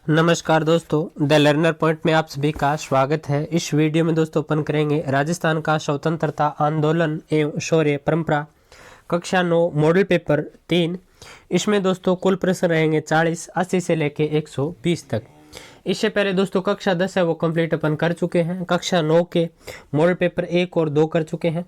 नमस्कार दोस्तों, the learner point में आप सभी का स्वागत है। इस वीडियो में दोस्तों अपन करेंगे राजस्थान का स्वतंत्रता आंदोलन एवं शौर्य परंपरा, कक्षा 9 मॉडल पेपर 3। इसमें दोस्तों कुल प्रश्न रहेंगे 40, 80 से लेके 120 तक। इससे पहले दोस्तों कक्षा 10 है वो कंप्लीट अपन कर चुके हैं। कक्षा 9 के मॉडल पेपर 1 और 2 कर चुके हैं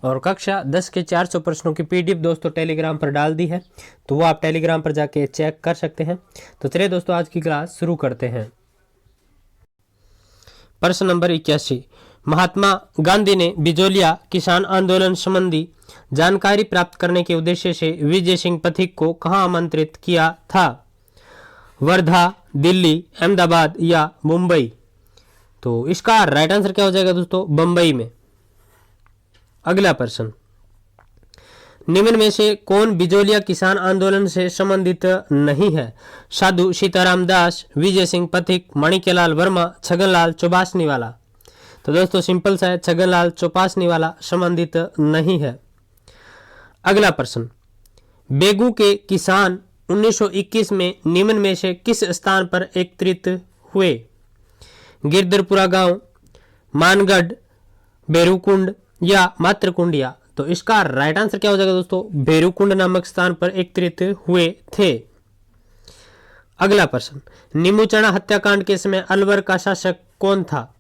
और कक्षा 10 के 400 प्रश्नों की पीडीएफ दोस्तों टेलीग्राम पर डाल दी है, तो वो आप टेलीग्राम पर जाके चेक कर सकते हैं। तो चलिए दोस्तों आज की क्लास शुरू करते हैं। प्रश्न नंबर 81, महात्मा गांधी ने बिजोलिया किसान आंदोलन संबंधी जानकारी प्राप्त करने के उद्देश्य से विजय सिंह पथिक को कहां आमंत्रित किया था? वर्धा, दिल्ली, अहमदाबाद या मुंबई? तो इसका राइट आंसर क्या हो जाएगा दोस्तों? बंबई में। अगला प्रश्न, निम्न में से कौन बिजोलिया किसान आंदोलन से संबंधित नहीं है? साधु सीताराम दास, विजय सिंह पथिक, माणिक्यलाल वर्मा, छगनलाल चौपासीवाला? तो दोस्तों सिंपल सा है, छगनलाल चौपासीवाला संबंधित नहीं है। अगला प्रश्न, बेगू के किसान 1921 में निम्न में से किस स्थान पर एकत्रित हुए? गिरधरपुरा गांव, मानगढ़, बेरुकुंड या मातृकुंडिया? तो इसका राइट आंसर क्या हो जाएगा दोस्तों? बेरुकुंड नामक स्थान पर एकत्रित हुए थे। अगला प्रश्न, नीमूचना हत्याकांड के समय अलवर का शासक कौन था?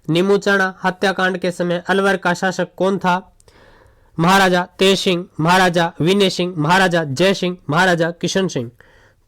नीमूचना हत्याकांड के समय अलवर का शासक कौन था? महाराजा तेज सिंह, महाराजा विनय सिंह, महाराजा जय सिंह, महाराजा किशन सिंह?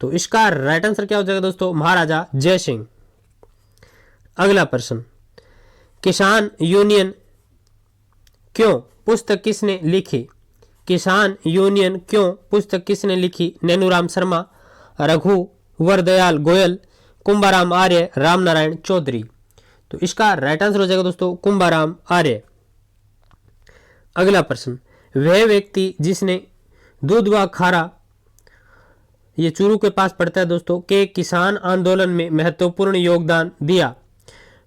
तो इसका राइट आंसर क्या हो जाएगा दोस्तों? महाराजा जय सिंह। अगला प्रश्न, किसान यूनियन क्यों पुस्तक किसने लिखी? किसान यूनियन क्यों पुस्तक किसने लिखी? नैनूराम शर्मा, रघुवर दयाल गोयल, कुंभाराम आर्य, रामनारायण चौधरी? तो इसका राइट आंसर हो जाएगा दोस्तों कुंभाराम आर्य। अगला प्रश्न, वह व्यक्ति जिसने दूध व खारा, ये चूरू के पास पड़ता है दोस्तों, के किसान आंदोलन में महत्वपूर्ण योगदान दिया?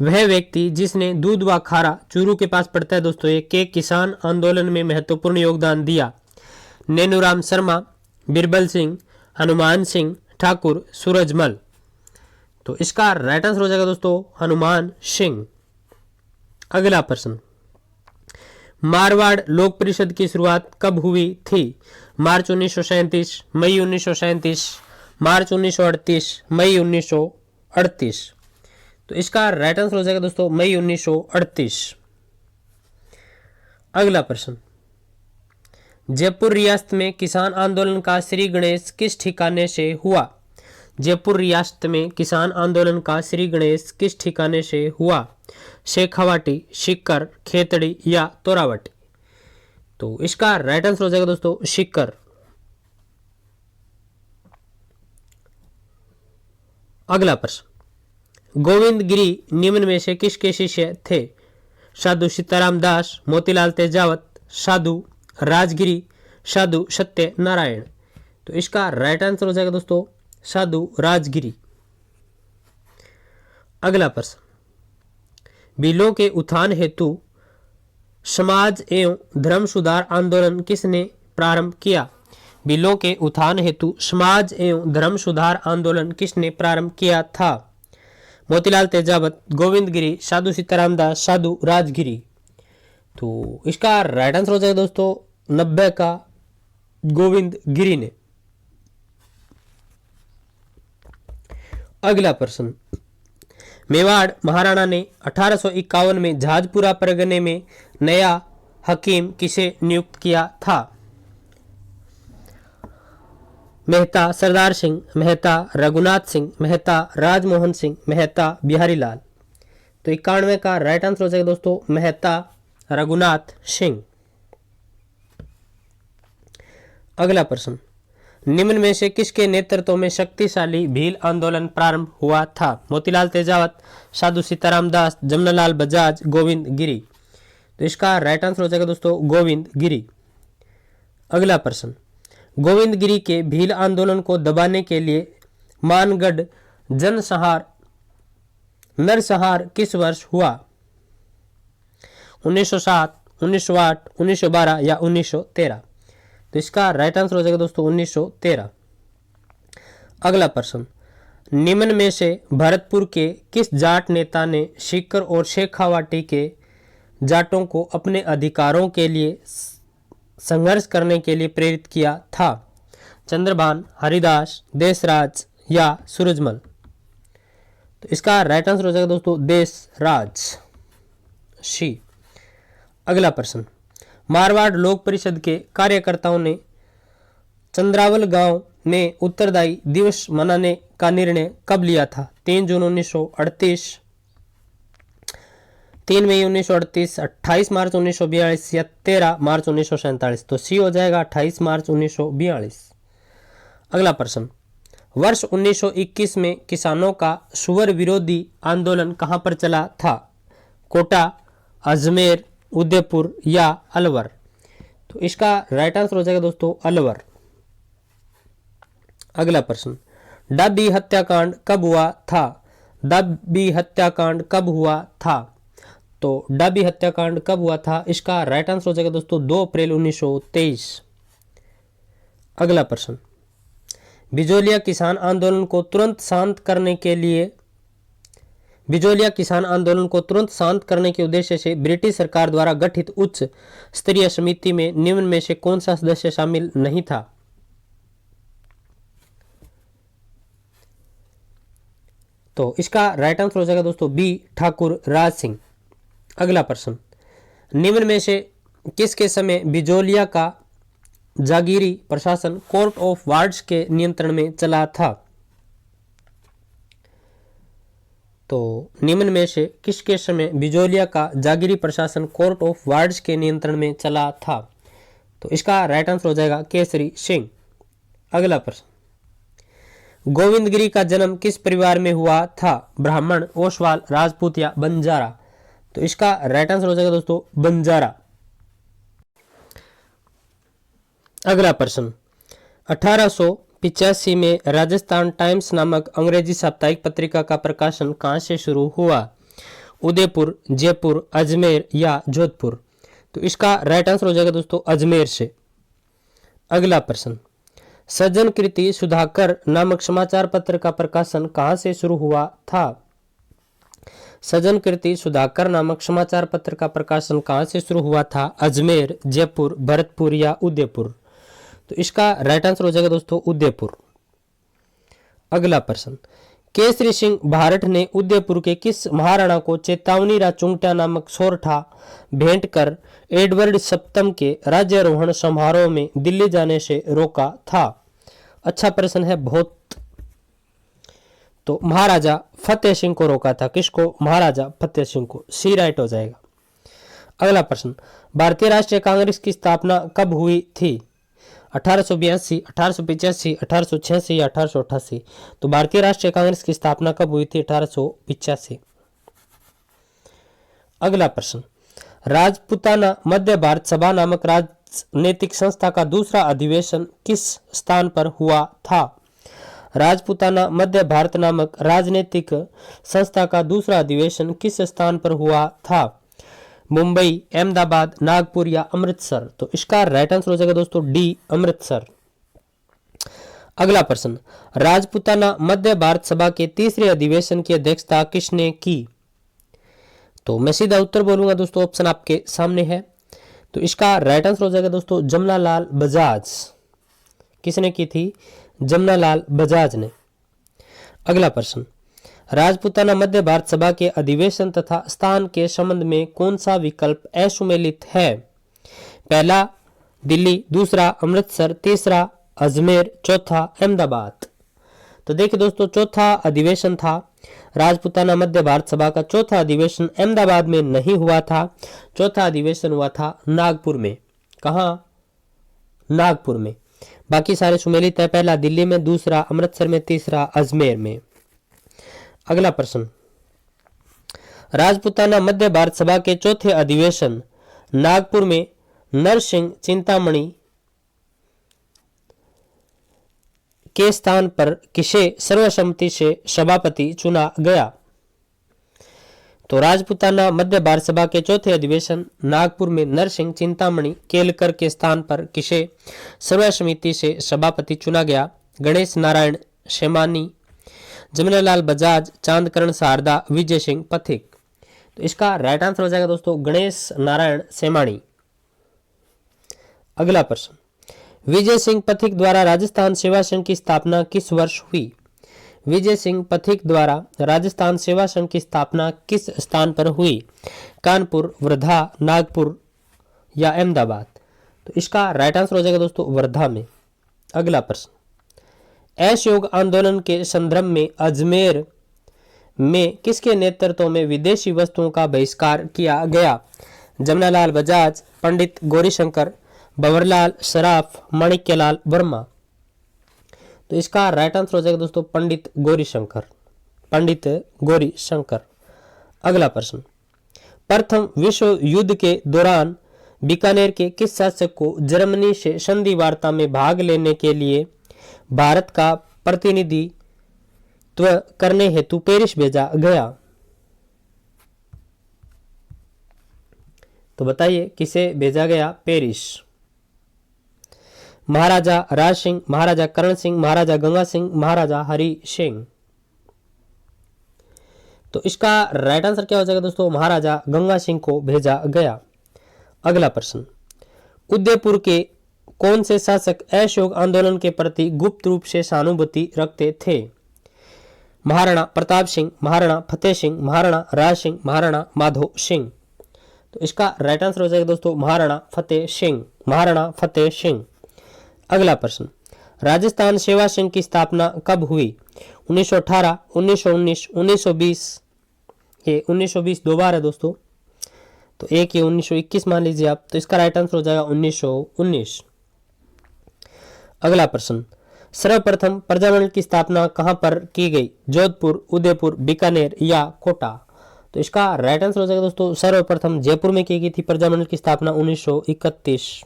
वह व्यक्ति जिसने दूध व खारा, चूरू के पास पड़ता है दोस्तों, ये के किसान आंदोलन में महत्वपूर्ण योगदान दिया? नैनूराम शर्मा, बिरबल सिंह, हनुमान सिंह ठाकुर, सूरजमल? तो इसका राइट आंसर हो जाएगा दोस्तों हनुमान सिंह। अगला प्रश्न, मारवाड़ लोक परिषद की शुरुआत कब हुई थी? मार्च 1937, मई 1937, मार्च 1938, मई 1938? तो इसका राइट आंसर हो जाएगा दोस्तों मई 1938। अगला प्रश्न, जयपुर रियासत में किसान आंदोलन का श्री गणेश किस ठिकाने से हुआ? जयपुर रियासत में किसान आंदोलन का श्री गणेश किस ठिकाने से हुआ? शेखावाटी, सीकर, खेतड़ी या तोरावटी? तो इसका राइट आंसर हो जाएगा दोस्तों सीकर। अगला प्रश्न, गोविंद गिरी निम्न में से किसके शिष्य थे? साधु सीताराम दास, मोतीलाल तेजावत, साधु राजगिरी, साधु सत्य नारायण? तो इसका राइट आंसर हो जाएगा दोस्तों साधु राजगिरी। अगला प्रश्न, बिलों के उत्थान हेतु समाज एवं धर्म सुधार आंदोलन किसने प्रारंभ किया? बिलों के उत्थान हेतु समाज एवं धर्म सुधार आंदोलन किसने प्रारंभ किया था? मोतीलाल तेजावत, गोविंद गिरी, साधु सीताराम दास, साधु राजगिरी? तो इसका राइट आंसर हो जाएगा दोस्तों 90 का गोविंद गिरी ने। अगला प्रश्न, मेवाड़ महाराणा ने 1851 में झाजपुरा परगने में नया हकीम किसे नियुक्त किया था? मेहता सरदार सिंह, मेहता रघुनाथ सिंह, मेहता राजमोहन सिंह, मेहता बिहारी लाल? तो 91 का राइट आंसर हो जाएगा दोस्तों मेहता रघुनाथ सिंह। अगला प्रश्न, निम्न में से किसके नेतृत्व में शक्तिशाली भील आंदोलन प्रारंभ हुआ था? मोतीलाल तेजावत, साधु सीताराम दास, जमनालाल बजाज, गोविंद गिरी? तो इसका राइट आंसर हो जाएगा दोस्तों गोविंद गिरी। अगला प्रश्न, गोविंद गिरी के भील आंदोलन को दबाने के लिए मानगढ़ जनसंहार नरसंहार किस वर्ष हुआ? 1907, 1908, 1912 या 1913? तो इसका राइट आंसर हो जाएगा दोस्तों 1913। अगला प्रश्न, निम्न में से भरतपुर के किस जाट नेता ने सीकर और शेखावाटी के जाटों को अपने अधिकारों के लिए संघर्ष करने के लिए प्रेरित किया था? चंद्रभान, हरिदास, देशराज या सूरजमल? तो इसका राइट आंसर हो जाएगा दोस्तों देशराज, सी। अगला प्रश्न, मारवाड़ लोक परिषद के कार्यकर्ताओं ने चंद्रावल गांव में उत्तरदायी दिवस मनाने का निर्णय कब लिया था? 3 जून 1938, 3 मई 1938, 28 मार्च 1942 या 13 मार्च 1947? तो सी हो जाएगा 28 मार्च 1942। अगला प्रश्न, वर्ष 1921 में किसानों का सुअर विरोधी आंदोलन कहां पर चला था? कोटा, अजमेर, उदयपुर या अलवर? तो इसका राइट आंसर हो जाएगा दोस्तों अलवर। अगला प्रश्न, डाबी हत्याकांड कब हुआ था? डाबी हत्याकांड कब हुआ था? तो डाबी हत्याकांड कब हुआ था? इसका राइट आंसर हो जाएगा दोस्तों 2 अप्रैल 1923। अगला प्रश्न, बिजोलिया किसान आंदोलन को तुरंत शांत करने के उद्देश्य से ब्रिटिश सरकार द्वारा गठित उच्च स्तरीय समिति में निम्न में से कौन सा सदस्य शामिल नहीं था? तो इसका राइट आंसर हो जाएगा दोस्तों बी ठाकुर राज सिंह। अगला प्रश्न, निम्न में से किसके समय बिजोलिया का जागीरी प्रशासन कोर्ट ऑफ वार्ड्स के नियंत्रण में चला था? तो निम्न में से किसके समय बिजोलिया का जागीरी प्रशासन कोर्ट ऑफ वार्ड्स के नियंत्रण में चला था? तो इसका राइट आंसर हो जाएगा केसरी सिंह। अगला प्रश्न, गोविंदगिरी का जन्म किस परिवार में हुआ था? ब्राह्मण, ओसवाल, राजपूत या बंजारा? तो इसका राइट आंसर हो जाएगा दोस्तों बंजारा। अगला प्रश्न, 1885 में राजस्थान टाइम्स नामक अंग्रेजी साप्ताहिक पत्रिका का प्रकाशन कहां से शुरू हुआ? उदयपुर, जयपुर, अजमेर या जोधपुर? तो इसका राइट आंसर हो जाएगा दोस्तों अजमेर से। अगला प्रश्न, सज्जन कृति सुधाकर नामक समाचार पत्र का प्रकाशन कहां से शुरू हुआ था? सज्जन कृति सुधाकर नामक समाचार पत्र का प्रकाशन कहां से शुरू हुआ था? अजमेर, जयपुर, भरतपुर या उदयपुर? तो इसका राइट आंसर हो जाएगा दोस्तों उदयपुर। अगला प्रश्न, केसरी सिंह भारत ने उदयपुर के किस महाराणा को चेतावनी रा चुंगटा नामक सोरठा भेंट कर एडवर्ड सप्तम के राज्यारोहण समारोह में दिल्ली जाने से रोका था? अच्छा प्रश्न है बहुत। तो महाराजा फतेह सिंह को रोका था। किसको? महाराजा फतेह सिंह को। सी राइट हो जाएगा। अगला प्रश्न, भारतीय राष्ट्रीय कांग्रेस की स्थापना कब हुई थी? 1882, 1885, 1886 या 1888? तो भारतीय राष्ट्रीय कांग्रेस की स्थापना कब हुई थी? 1885। अगला प्रश्न, राजपुताना मध्य भारत सभा नामक राजनीतिक संस्था का दूसरा अधिवेशन किस स्थान पर हुआ था? राजपुताना मध्य भारत नामक राजनीतिक संस्था का दूसरा अधिवेशन किस स्थान पर हुआ था? मुंबई, अहमदाबाद, नागपुर या अमृतसर? तो इसका राइट आंसर हो जाएगा दोस्तों डी अमृतसर। अगला प्रश्न, राजपुताना मध्य भारत सभा के तीसरे अधिवेशन की अध्यक्षता किसने की? तो मैं सीधा उत्तर बोलूंगा दोस्तों, ऑप्शन आपके सामने है। तो इसका राइट आंसर हो जाएगा दोस्तों जमनालाल बजाज। किसने की थी? जमनालाल बजाज ने। अगला प्रश्न, राजपुताना मध्य भारत सभा के अधिवेशन तथा स्थान के संबंध में कौन सा विकल्प असुमेलित है? पहला दिल्ली, दूसरा अमृतसर, तीसरा अजमेर, चौथा अहमदाबाद? तो देखिए दोस्तों, चौथा अधिवेशन था राजपुताना मध्य भारत सभा का। चौथा अधिवेशन अहमदाबाद में नहीं हुआ था, चौथा अधिवेशन हुआ था नागपुर में। कहां? नागपुर में। बाकी सारे सुमेलित है। पहला दिल्ली में, दूसरा अमृतसर में, तीसरा अजमेर में। अगला प्रश्न, राजपुताना मध्य भारत सभा के चौथे अधिवेशन नागपुर में नरसिंह चिंतामणि के स्थान पर किसे सर्वसम्मति से सभापति चुना गया? तो राजपुताना मध्य भारत सभा के चौथे अधिवेशन नागपुर में नरसिंह चिंतामणि केलकर के स्थान पर किसे सर्वसम्मति से सभापति चुना गया? गणेश नारायण सेमानी, जमनालाल बजाज, चांदकरण शारदा, विजय सिंह पथिक। तो इसका राइट आंसर हो जाएगा दोस्तों गणेश नारायण सेमाणी। अगला प्रश्न, विजय सिंह पथिक द्वारा राजस्थान सेवा संघ की स्थापना किस वर्ष हुई? विजय सिंह पथिक द्वारा राजस्थान सेवा संघ की स्थापना किस स्थान पर हुई? कानपुर, वर्धा, नागपुर या अहमदाबाद? तो इसका राइट आंसर हो जाएगा दोस्तों वर्धा में। अगला प्रश्न, असहयोग आंदोलन के संदर्भ में अजमेर में किसके नेतृत्व में विदेशी वस्तुओं का बहिष्कार किया गया? जमनालाल बजाज, पंडित गौरीशंकर, भंवरलाल सराफ, माणिक्यलाल वर्मा। तो इसका राइट आंसर हो जाएगा दोस्तों पंडित गौरीशंकर, पंडित गौरीशंकर। अगला प्रश्न, प्रथम विश्व युद्ध के दौरान बीकानेर के किस शासक को जर्मनी से संधि वार्ता में भाग लेने के लिए भारत का प्रतिनिधित्व करने हेतु पेरिस भेजा गया? तो बताइए किसे भेजा गया पेरिस? महाराजा राज सिंह, महाराजा करण सिंह, महाराजा गंगा सिंह, महाराजा हरि सिंह। तो इसका राइट आंसर क्या हो जाएगा दोस्तों? महाराजा गंगा सिंह को भेजा गया। अगला प्रश्न, उदयपुर के कौन से शासक असहयोग आंदोलन के प्रति गुप्त रूप से सहानुभूति रखते थे? महाराणा प्रताप सिंह, महाराणा फतेह सिंह, महाराणा राज सिंह, महाराणा माधो सिंह। तो इसका राइट आंसर हो जाएगा दोस्तों महाराणा फतेह सिंह, महाराणा फतेह सिंह। अगला प्रश्न, राजस्थान सेवा संघ की स्थापना कब हुई? 1918, 1919, 1920। ये 1920 दो बार है दोस्तों, तो एक ये 1921 मान लीजिए आप। तो इसका राइट आंसर हो जाएगा 1919। अगला प्रश्न, सर्वप्रथम प्रजामंडल की स्थापना कहां पर की गई? जोधपुर, उदयपुर, बीकानेर या कोटा? तो इसका राइट आंसर हो जाएगा दोस्तों सर्वप्रथम जयपुर में की गई थी प्रजामंडल की स्थापना 1931।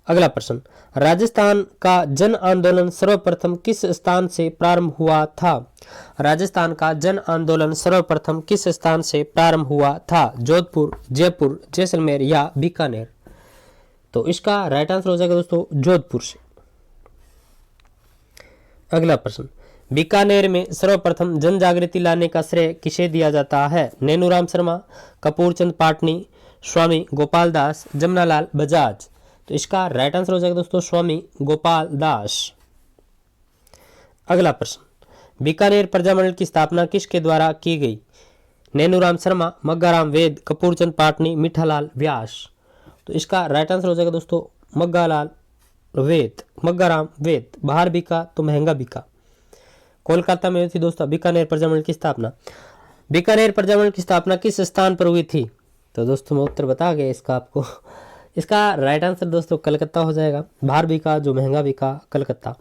अगला प्रश्न, राजस्थान का जन आंदोलन सर्वप्रथम किस स्थान से प्रारंभ हुआ था? राजस्थान का जन आंदोलन सर्वप्रथम किस स्थान से प्रारंभ हुआ था? जोधपुर, जयपुर, जैसलमेर या बीकानेर? तो इसका राइट आंसर हो जाएगा दोस्तों जोधपुर से। अगला प्रश्न, बीकानेर में सर्वप्रथम जन जागृति लाने का श्रेय किसे दिया जाता है? नैनूराम शर्मा, कपूरचंद पाटनी, स्वामी गोपाल दास, जमनालाल बजाज? तो इसका राइट आंसर हो जाएगा दोस्तों स्वामी गोपाल दास। अगला प्रश्न, बीकानेर प्रजामंडल की स्थापना किसके द्वारा की गई? नैनूराम शर्मा, मग्गाराम वेद, कपूरचंद पाटनी, मीठालाल व्यास? तो इसका राइट आंसर हो जाएगा दोस्तों मग्गालाल वेद, मग्गाराम वेद। बाहर बिका तो महंगा बिका। कोलकाता में हुई थी दोस्तों बीकानेर प्रजामंडल की स्थापना। बीकानेर प्रजामंडल की स्थापना किस स्थान पर हुई थी? तो दोस्तों मैं उत्तर बता गया इसका आपको। इसका राइट आंसर दोस्तों कलकत्ता हो जाएगा। बाहर बिका जो महंगा बिका कलकत्ता।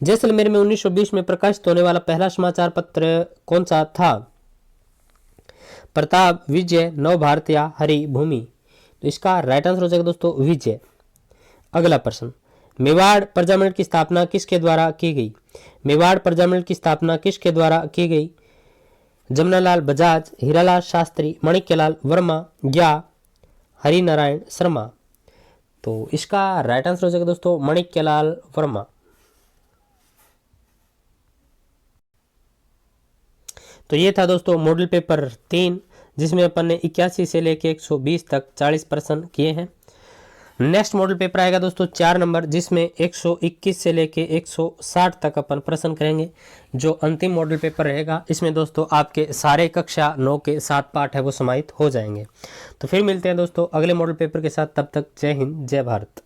जैसलमेर में 1920 में प्रकाशित होने वाला पहला समाचार पत्र कौन सा था? प्रताप, विजय, नव भारत या हरि भूमि? तो इसका राइट आंसर हो जाएगा दोस्तों विजय। अगला प्रश्न, मेवाड़ प्रजामंडल की स्थापना किसके द्वारा की गई? मेवाड़ प्रजामंडल की स्थापना किसके द्वारा की गई? जमनालाल बजाज, हीरालाल शास्त्री, माणिक्यलाल वर्मा या हरिनारायण शर्मा? तो इसका राइट आंसर हो जाएगा दोस्तों माणिक्यलाल वर्मा। तो ये था दोस्तों मॉडल पेपर 3 जिसमें अपन ने 81 से लेके 120 तक 40 प्रश्न किए हैं। नेक्स्ट मॉडल पेपर आएगा दोस्तों 4 नंबर जिसमें 121 से लेके 160 तक अपन प्रश्न करेंगे। जो अंतिम मॉडल पेपर रहेगा इसमें दोस्तों आपके सारे कक्षा 9 के 7 पाठ है वो समाहित हो जाएंगे। तो फिर मिलते हैं दोस्तों अगले मॉडल पेपर के साथ। तब तक जय हिंद, जय भारत।